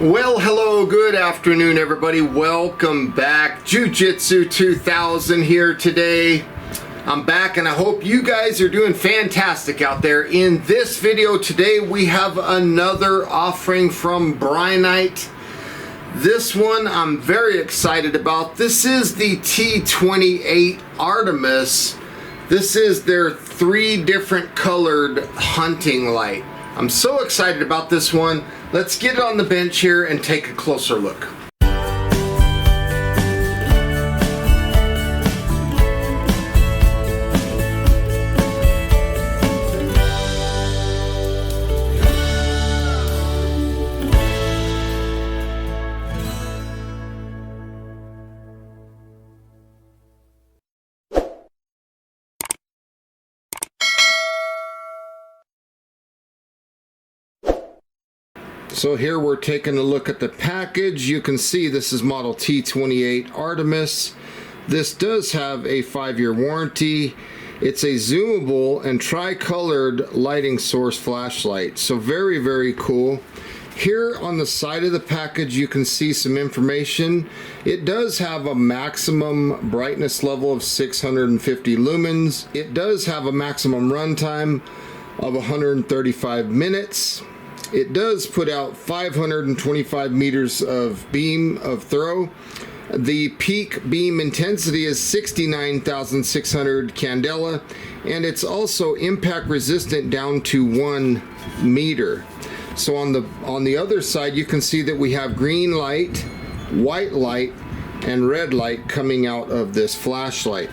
Well, hello, good afternoon, everybody. Welcome back. Jiu-Jitsu 2000 here today. I'm back and I hope you guys are doing fantastic out there. In this video today, we have another offering from Brinyte. This one I'm very excited about. This is the T28 Artemis. This is their 3 different colored hunting light. I'm so excited about this one. Let's get it on the bench here and take a closer look. So here we're taking a look at the package. You can see this is model T28 Artemis. This does have a 5-year warranty. It's a zoomable and tri-colored lighting source flashlight. So very, very cool. Here on the side of the package you can see some information. It does have a maximum brightness level of 650 lumens. It does have a maximum runtime of 135 minutes. It does put out 525 meters of beam of throw. The peak beam intensity is 69,600 candela, and it's also impact resistant down to 1 meter. So on the other side you can see that we have green light, white light, and red light coming out of this flashlight.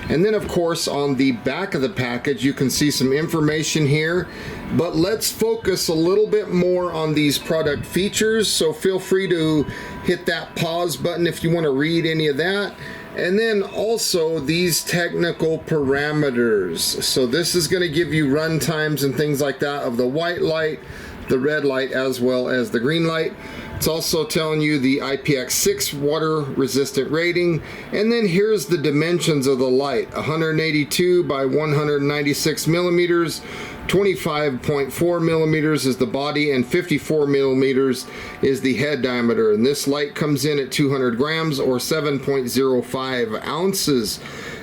And then of course on the back of the package you can see some information here, but let's focus a little bit more on these product features. So feel free to hit that pause button if you want to read any of that. And then also these technical parameters. So this is going to give you run times and things like that of the white light, the red light, as well as the green light. It's also telling you the IPX6 water resistant rating. And then here's the dimensions of the light: 182 by 196 millimeters, 25.4 millimeters is the body, and 54 millimeters is the head diameter. And this light comes in at 200 grams or 7.05 ounces.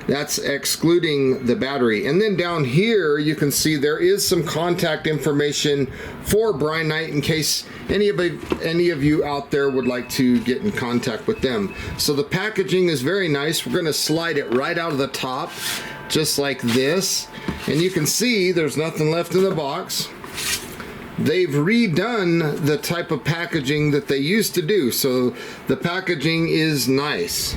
That's excluding the battery. And then down here you can see there is some contact information for Brinyte in case any of you out there would like to get in contact with them. So the packaging is very nice. We're going to slide it right out of the top just like this, and you can see there's nothing left in the box. They've redone the type of packaging that they used to do, so the packaging is nice.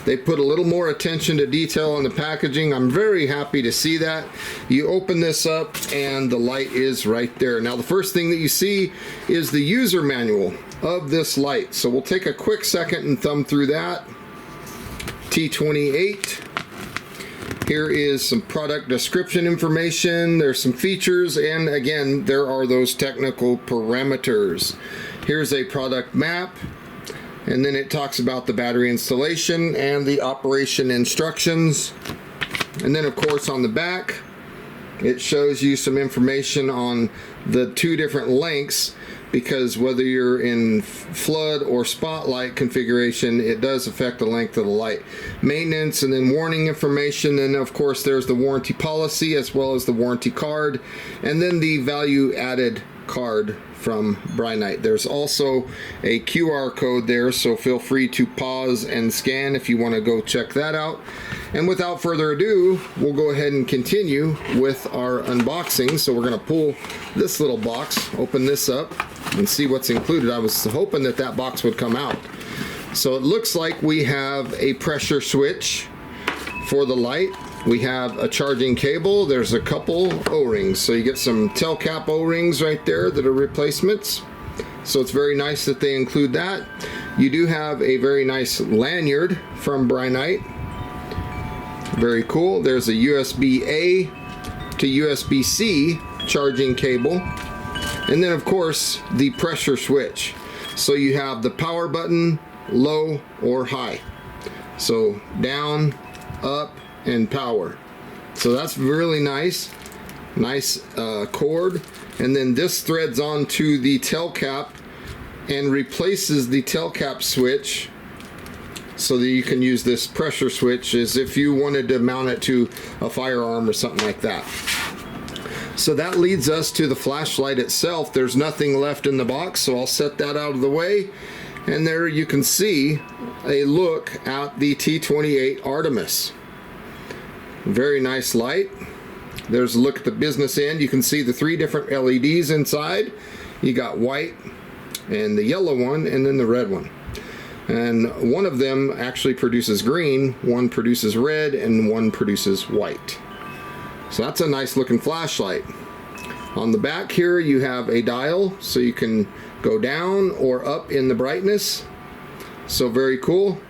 They put a little more attention to detail on the packaging. I'm very happy to see that. You open this up and the light is right there. Now the first thing that you see is the user manual of this light. So we'll take a quick second and thumb through that. T28. Here is some product description information. There's some features, and again there are those technical parameters. Here's a product map. And then it talks about the battery installation and the operation instructions. And then of course on the back it shows you some information on the 2 different lengths, because whether you're in flood or spotlight configuration, it does affect the length of the light. Maintenance and then warning information, and of course there's the warranty policy as well as the warranty card, and then the value added card from Brinyte. There's also a QR code there, so feel free to pause and scan if you want to go check that out. And without further ado, we'll go ahead and continue with our unboxing. So we're going to pull this little box, open this up, and see what's included. I was hoping that that box would come out. So it looks like we have a pressure switch for the light. We have a charging cable. There's a couple O-rings, so you get some tail cap O-rings right there that are replacements. So it's very nice that they include that. You do have a very nice lanyard from Brinyte. Very cool. There's a USB-A to USB-C charging cable, and then of course the pressure switch. So you have the power button, low or high. So down, up, and power. So that's really nice. Nice cord. And then this threads onto the tail cap and replaces the tail cap switch so that you can use this pressure switch as if you wanted to mount it to a firearm or something like that. So that leads us to the flashlight itself. There's nothing left in the box, so I'll set that out of the way. And there you can see a look at the T28 Artemis. Very nice light. There's a look at the business end. You can see the 3 different LEDs inside. You got white and the yellow one and then the red one. And one of them actually produces green, one produces red, and one produces white. So that's a nice looking flashlight. On the back here you have a dial so you can go down or up in the brightness. So very cool.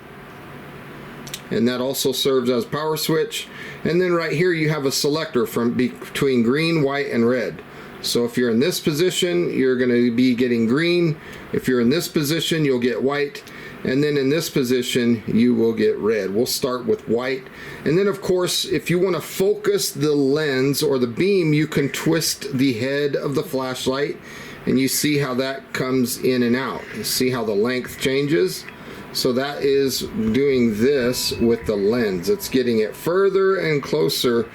And that also serves as power switch. And then right here you have a selector from between green, white, and red. So if you're in this position, you're going to be getting green. If you're in this position, you'll get white. And then in this position, you will get red. We'll start with white. And then of course, if you want to focus the lens or the beam, you can twist the head of the flashlight. And you see how that comes in and out. You see how the length changes? So that is doing this with the lens. It's getting it further and closer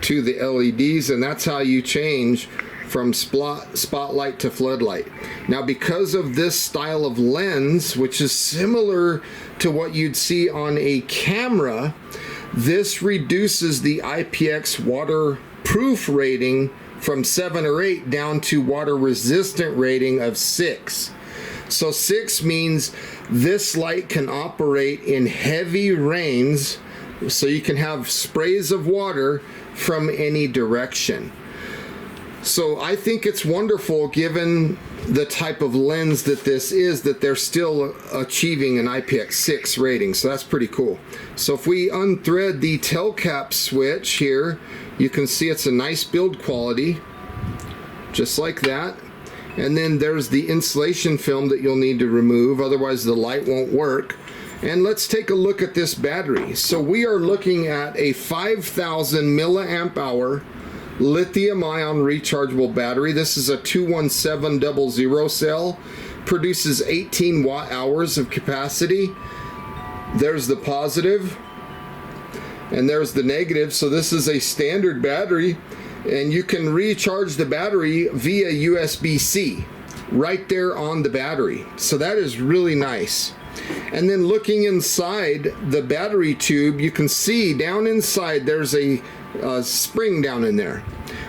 to the LEDs, and that's how you change from spotlight to floodlight. Now, because of this style of lens, which is similar to what you'd see on a camera, this reduces the IPX waterproof rating from 7 or 8 down to water resistant rating of 6. So 6 means this light can operate in heavy rains, so you can have sprays of water from any direction. So I think it's wonderful, given the type of lens that this is, that they're still achieving an IPX6 rating. So that's pretty cool. So if we unthread the tail cap switch here, you can see it's a nice build quality, just like that. And then there's the insulation film that you'll need to remove, otherwise the light won't work. And let's take a look at this battery. So we are looking at a 5,000 milliamp hour lithium ion rechargeable battery. This is a 21700 cell, produces 18 watt hours of capacity. There's the positive and there's the negative. So this is a standard battery, and you can recharge the battery via USB-C right there on the battery. So that is really nice. And then looking inside the battery tube, you can see down inside there's a spring down in there.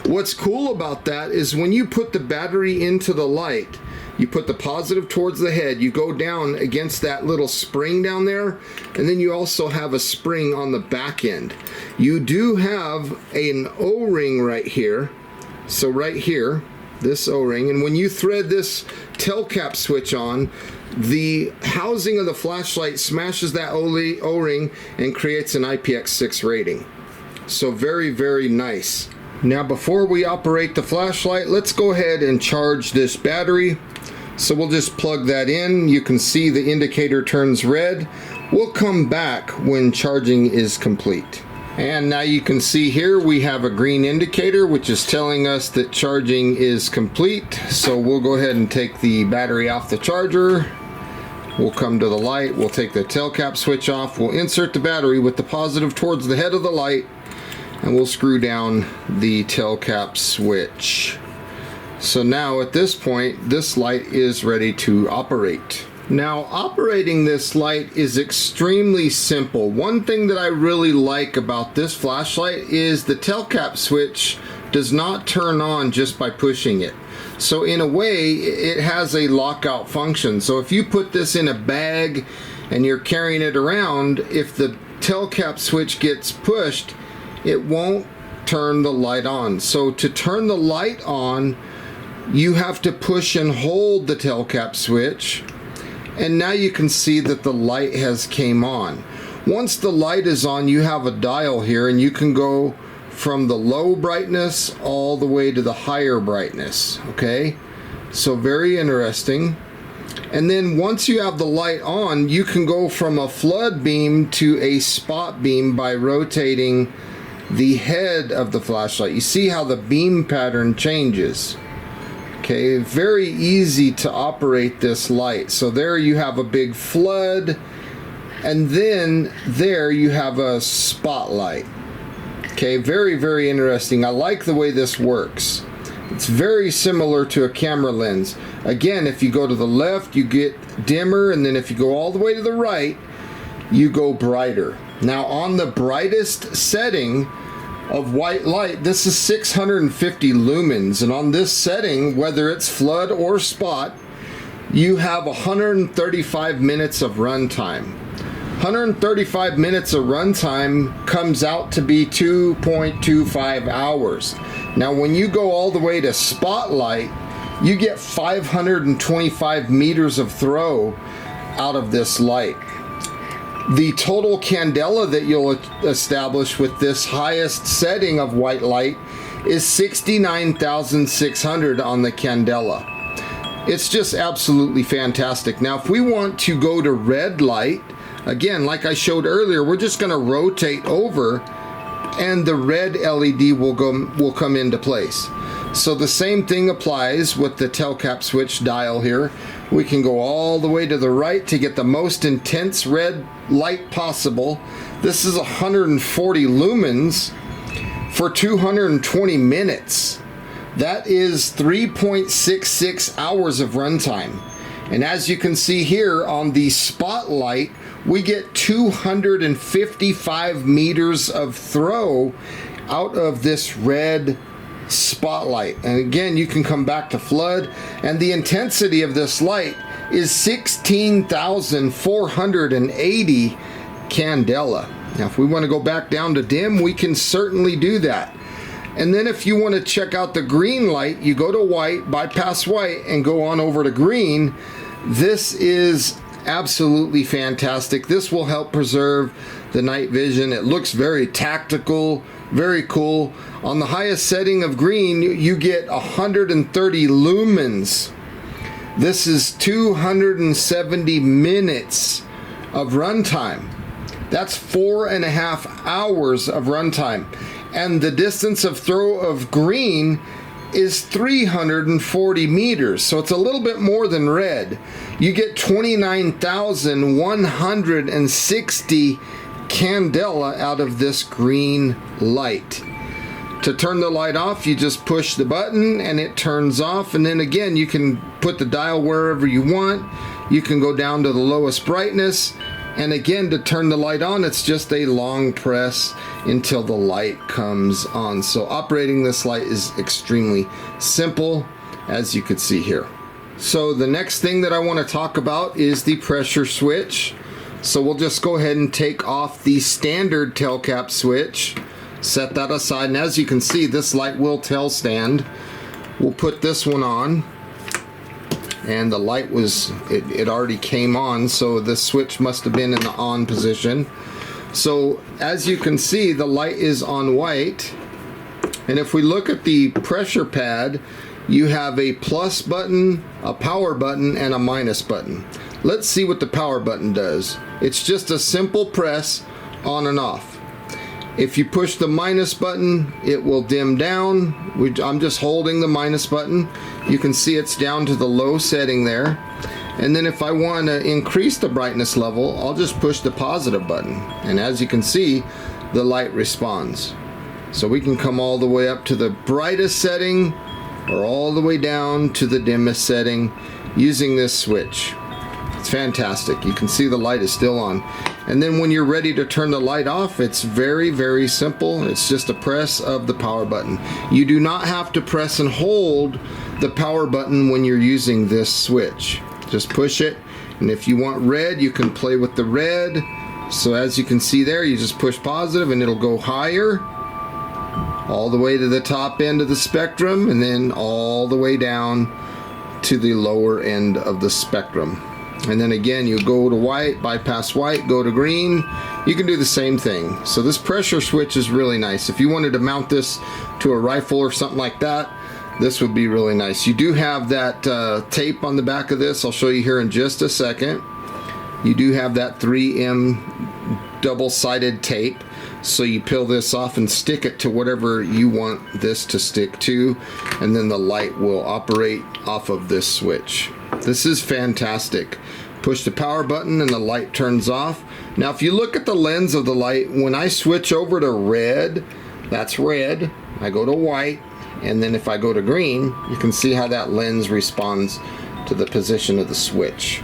What's cool about that is when you put the battery into the light, you put the positive towards the head, you go down against that little spring down there, and then you also have a spring on the back end. You do have an O-ring right here. So right here, this O-ring, and when you thread this tail cap switch on, the housing of the flashlight smashes that O-ring and creates an IPX6 rating. So very, very nice. Now before we operate the flashlight, let's go ahead and charge this battery. So we'll just plug that in. You can see the indicator turns red. We'll come back when charging is complete. And now you can see here we have a green indicator, which is telling us that charging is complete. So we'll go ahead and take the battery off the charger. We'll come to the light, we'll take the tail cap switch off, we'll insert the battery with the positive towards the head of the light, and we'll screw down the tail cap switch. So now at this point, this light is ready to operate. Now operating this light is extremely simple. One thing that I really like about this flashlight is the tail cap switch does not turn on just by pushing it. So in a way, it has a lockout function. So if you put this in a bag and you're carrying it around, if the tail cap switch gets pushed, it won't turn the light on. So to turn the light on, you have to push and hold the tail cap switch. And now you can see that the light has came on. Once the light is on, you have a dial here, and you can go from the low brightness all the way to the higher brightness. Okay, so very interesting. And then once you have the light on, you can go from a flood beam to a spot beam by rotating the head of the flashlight. You see how the beam pattern changes. Okay, very easy to operate this light. So there you have a big flood, and then there you have a spotlight. Okay, very, very interesting. I like the way this works. It's very similar to a camera lens. Again, if you go to the left, you get dimmer, and then if you go all the way to the right, you go brighter. Now, on the brightest setting of white light, this is 650 lumens, and on this setting, whether it's flood or spot, you have 135 minutes of runtime. 135 minutes of runtime comes out to be 2.25 hours. Now, when you go all the way to spotlight, you get 525 meters of throw out of this light. The total candela that you'll establish with this highest setting of white light is 69,600 on the candela. It's just absolutely fantastic. Now, if we want to go to red light, again, like I showed earlier, we're just going to rotate over and the red LED will come into place. So the same thing applies with the tail cap switch dial here. We can go all the way to the right to get the most intense red light possible. This is 140 lumens for 220 minutes. That is 3.66 hours of runtime. And as you can see here on the spotlight, we get 255 meters of throw out of this red spotlight. And again, you can come back to flood, and the intensity of this light is 16,480 candela. Now, if we want to go back down to dim, we can certainly do that. And then if you want to check out the green light, you go to white, bypass white, and go on over to green. This is absolutely fantastic. This will help preserve the night vision. It looks very tactical, very cool. On the highest setting of green, you get 130 lumens. This is 270 minutes of runtime. That's 4.5 hours of runtime. And the distance of throw of green is 340 meters. So it's a little bit more than red. You get 29,160 candela out of this green light. To turn the light off, you just push the button and it turns off. And then again, you can put the dial wherever you want. You can go down to the lowest brightness. And again, to turn the light on, it's just a long press until the light comes on. So operating this light is extremely simple, as you could see here. So the next thing that I want to talk about is the pressure switch. So we'll just go ahead and take off the standard tail cap switch, set that aside, and as you can see, this light will tail stand. We'll put this one on, and the light was, it already came on, so the switch must have been in the on position. So as you can see, the light is on white, and if we look at the pressure pad, you have a plus button, a power button, and a minus button. Let's see what the power button does. It's just a simple press on and off. If you push the minus button, it will dim down. I'm just holding the minus button. You can see it's down to the low setting there. And then if I want to increase the brightness level, I'll just push the positive button. And as you can see, the light responds. So we can come all the way up to the brightest setting or all the way down to the dimmest setting using this switch. It's fantastic. You can see the light is still on. And then when you're ready to turn the light off, it's very, very simple. It's just a press of the power button. You do not have to press and hold the power button when you're using this switch. Just push it. And if you want red, you can play with the red. So as you can see there, you just push positive and it'll go higher, all the way to the top end of the spectrum, and then all the way down to the lower end of the spectrum. And then again, you go to white, bypass white, go to green. You can do the same thing. So this pressure switch is really nice. If you wanted to mount this to a rifle or something like that, this would be really nice. You do have that tape on the back of this. I'll show you here in just a second. You do have that 3M double-sided tape. So you peel this off and stick it to whatever you want this to stick to, and then the light will operate off of this switch. This is fantastic. Push the power button and the light turns off. Now if you look at the lens of the light, when I switch over to red, that's red. I go to white, and then if I go to green, you can see how that lens responds to the position of the switch.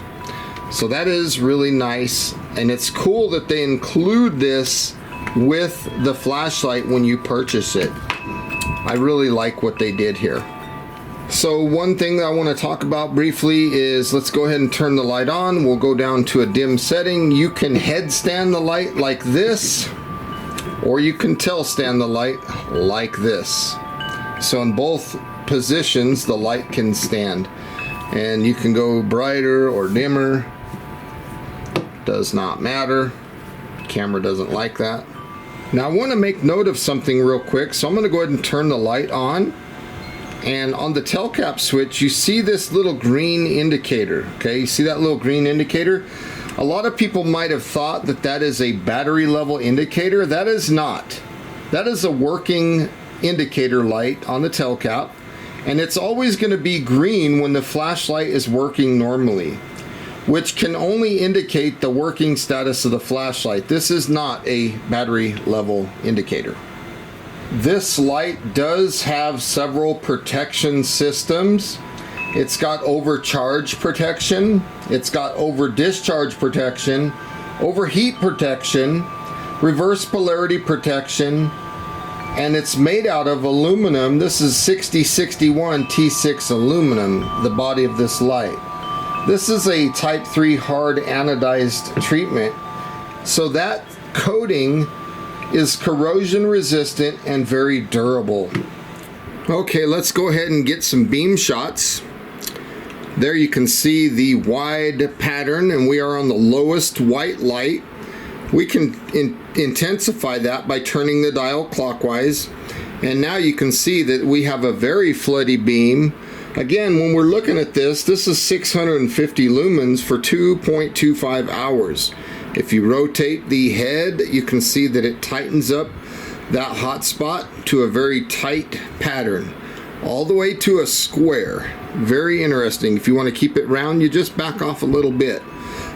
So that is really nice, and it's cool that they include this with the flashlight when you purchase it. I really like what they did here. So one thing that I want to talk about briefly is, let's go ahead and turn the light on. We'll go down to a dim setting. You can headstand the light like this, or you can tail stand the light like this. So in both positions the light can stand, and you can go brighter or dimmer. Does not matter. Camera doesn't like that. Now I want to make note of something real quick, so I'm going to go ahead and turn the light on. And on the tail cap switch, you see this little green indicator. Okay, you see that little green indicator? A lot of people might have thought that that is a battery level indicator. That is not. That is a working indicator light on the tail cap, and it's always going to be green when the flashlight is working normally, which can only indicate the working status of the flashlight. This is not a battery level indicator. This light does have several protection systems. It's got overcharge protection, it's got over discharge protection, overheat protection, reverse polarity protection, and it's made out of aluminum. This is 6061 T6 aluminum, the body of this light. This is a type 3 hard anodized treatment, so that coating is corrosion resistant and very durable. Okay, let's go ahead and get some beam shots. There you can see the wide pattern, and we are on the lowest white light. We can intensify that by turning the dial clockwise, and now you can see that we have a very floody beam. Again, when we're looking at this is 650 lumens for 2.25 hours. If you rotate the head, you can see that it tightens up that hot spot to a very tight pattern, all the way to a square. Very interesting. If you want to keep it round, you just back off a little bit.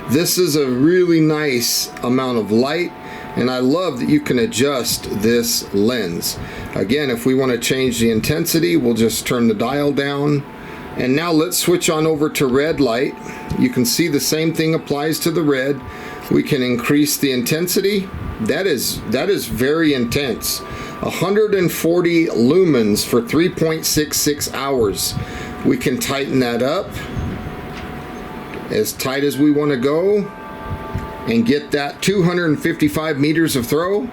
This is a really nice amount of light, and I love that you can adjust this lens. Again, if we want to change the intensity, we'll just turn the dial down. And now let's switch on over to red light. You can see the same thing applies to the red. We can increase the intensity. That is very intense. 140 lumens for 3.66 hours. We can tighten that up as tight as we want to go and get that 255 meters of throw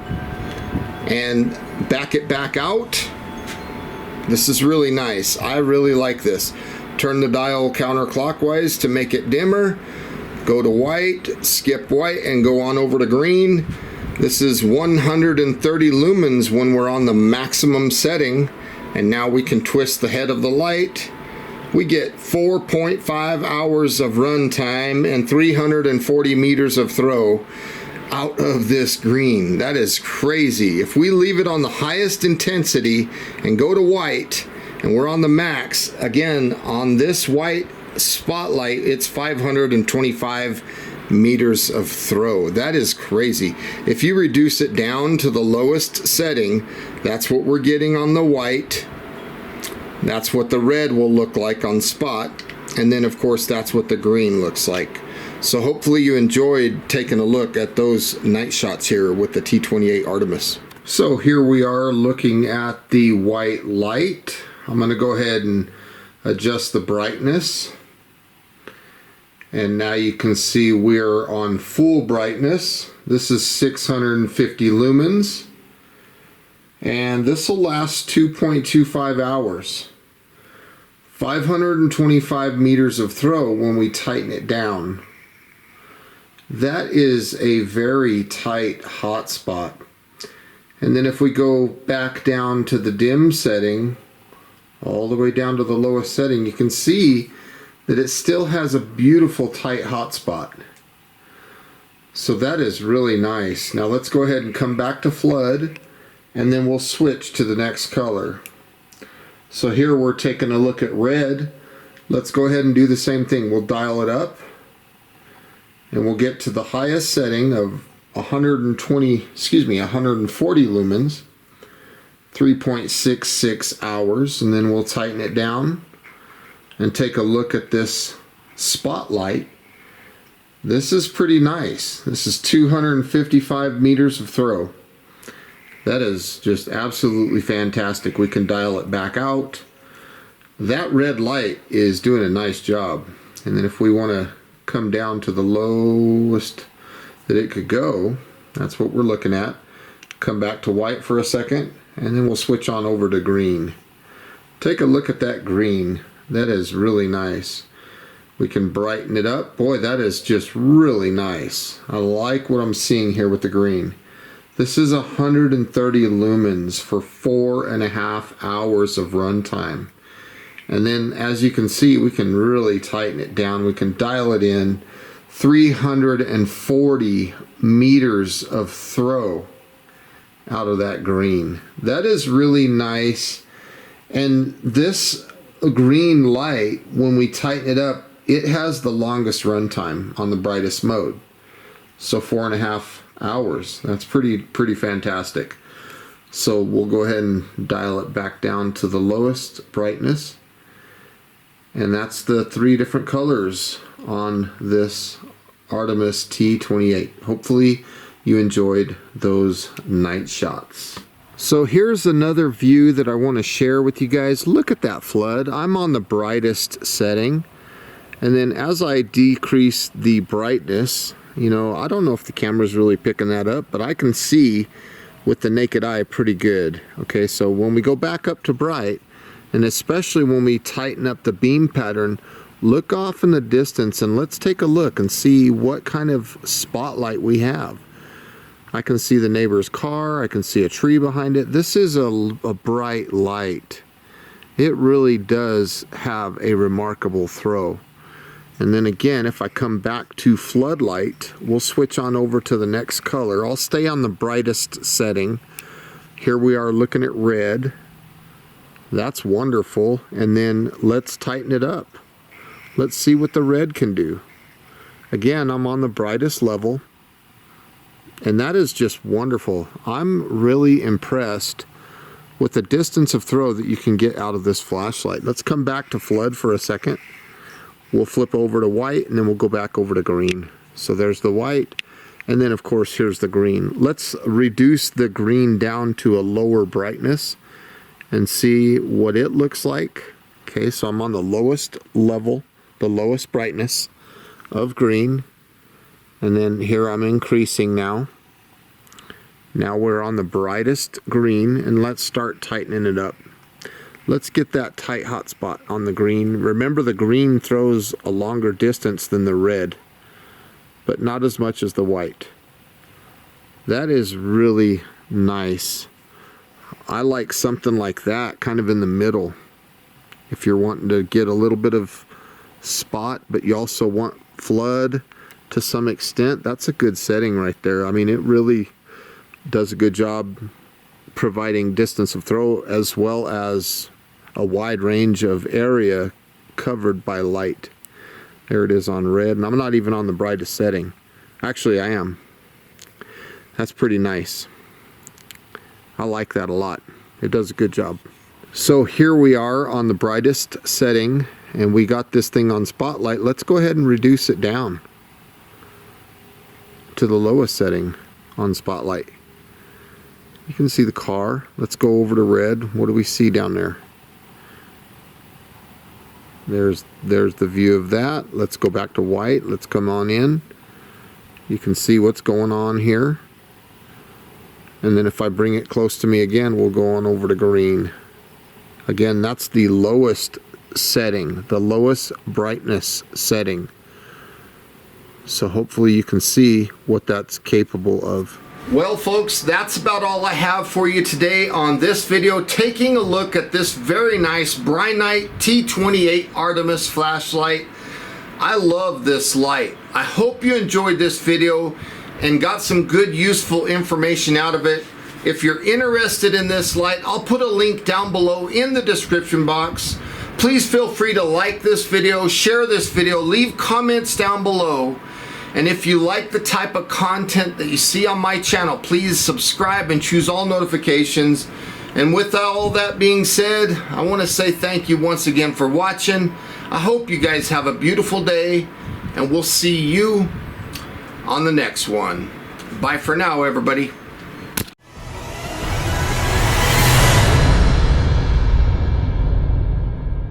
and back it back out. This is really nice. I really like this. Turn the dial counterclockwise to make it dimmer. Go to white, skip white, and go on over to green. This is 130 lumens when we're on the maximum setting, and now we can twist the head of the light. We get 4.5 hours of run time and 340 meters of throw out of this green. That is crazy. If we leave it on the highest intensity and go to white, and we're on the max, again, on this white spotlight, it's 525 meters of throw. That is crazy. If you reduce it down to the lowest setting, that's what we're getting on the white. That's what the red will look like on spot. And then of course that's what the green looks like. So hopefully you enjoyed taking a look at those night shots here with the T28 Artemis. So here we are looking at the white light. I'm going to go ahead and adjust the brightness. And now you can see we're on full brightness. This is 650 lumens. And this will last 2.25 hours. 525 meters of throw when we tighten it down. That is a very tight hot spot. And then if we go back down to the dim setting, all the way down to the lowest setting, you can see that it still has a beautiful tight hot spot. So that is really nice. Now let's go ahead and come back to flood, and then we'll switch to the next color. So here we're taking a look at red. Let's go ahead and do the same thing. We'll dial it up, and we'll get to the highest setting of 140 lumens, 3.66 hours, and then we'll tighten it down and take a look at this spotlight. This is pretty nice. This is 255 meters of throw. That is just absolutely fantastic. We can dial it back out. That red light is doing a nice job. And then if we want to come down to the lowest that it could go, that's what we're looking at. Come back to white for a second, and then we'll switch on over to green. Take a look at that green. That is really nice. We can brighten it up. Boy, that is just really nice. I like what I'm seeing here with the green. This is 130 lumens for 4.5 hours of runtime. And then as you can see, we can really tighten it down. We can dial it in. 340 meters of throw out of that green. That is really nice. And this green light, when we tighten it up, it has the longest runtime on the brightest mode. So 4.5 hours. That's pretty fantastic. So we'll go ahead and dial it back down to the lowest brightness. And that's the 3 different colors on this Artemis T28. Hopefully you enjoyed those night shots. So here's another view that I want to share with you guys. Look at that flood. I'm on the brightest setting. And then as I decrease the brightness, you know, I don't know if the camera's really picking that up, but I can see with the naked eye pretty good. Okay, so when we go back up to bright, and especially when we tighten up the beam pattern, look off in the distance and let's take a look and see what kind of spotlight we have. I can see the neighbor's car, I can see a tree behind it. This is a bright light. It really does have a remarkable throw. And then again, if I come back to floodlight, we'll switch on over to the next color. I'll stay on the brightest setting. Here we are looking at red. That's wonderful. And then let's tighten it up. Let's see what the red can do. Again, I'm on the brightest level. And that is just wonderful. I'm really impressed with the distance of throw that you can get out of this flashlight. Let's come back to flood for a second. We'll flip over to white, and then we'll go back over to green. So there's the white, and then of course here's the green. Let's reduce the green down to a lower brightness and see what it looks like. Okay, so I'm on the lowest level, the lowest brightness of green, and then here I'm increasing now. Now we're on the brightest green, and let's start tightening it up. Let's get that tight hot spot on the green. Remember, the green throws a longer distance than the red, but not as much as the white. That is really nice. I like something like that, kind of in the middle. If you're wanting to get a little bit of spot, but you also want flood to some extent, that's a good setting right there. I mean, it really does a good job providing distance of throw as well as a wide range of area covered by light. There it is on red, and I'm not even on the brightest setting. Actually, I am. That's pretty nice. I like that a lot. It does a good job. So here we are on the brightest setting, and we got this thing on spotlight. Let's go ahead and reduce it down to the lowest setting on spotlight. You can see the car. Let's go over to red. What do we see down there? There's the view of that. Let's go back to white. Let's come on in. You can see what's going on here. And then if I bring it close to me again, we'll go on over to green. Again, that's the lowest setting, the lowest brightness setting. So hopefully you can see what that's capable of. Well folks, that's about all I have for you today on this video, taking a look at this very nice Brinyte T28 Artemis flashlight. I love this light. I hope you enjoyed this video. and got some good useful information out of it. If you're interested in this light, I'll put a link down below in the description box. Please feel free to like this video, share this video, leave comments down below. And if you like the type of content that you see on my channel, please subscribe and choose all notifications. And with all that being said, I want to say thank you once again for watching. I hope you guys have a beautiful day, and we'll see you on the next one. Bye for now, everybody.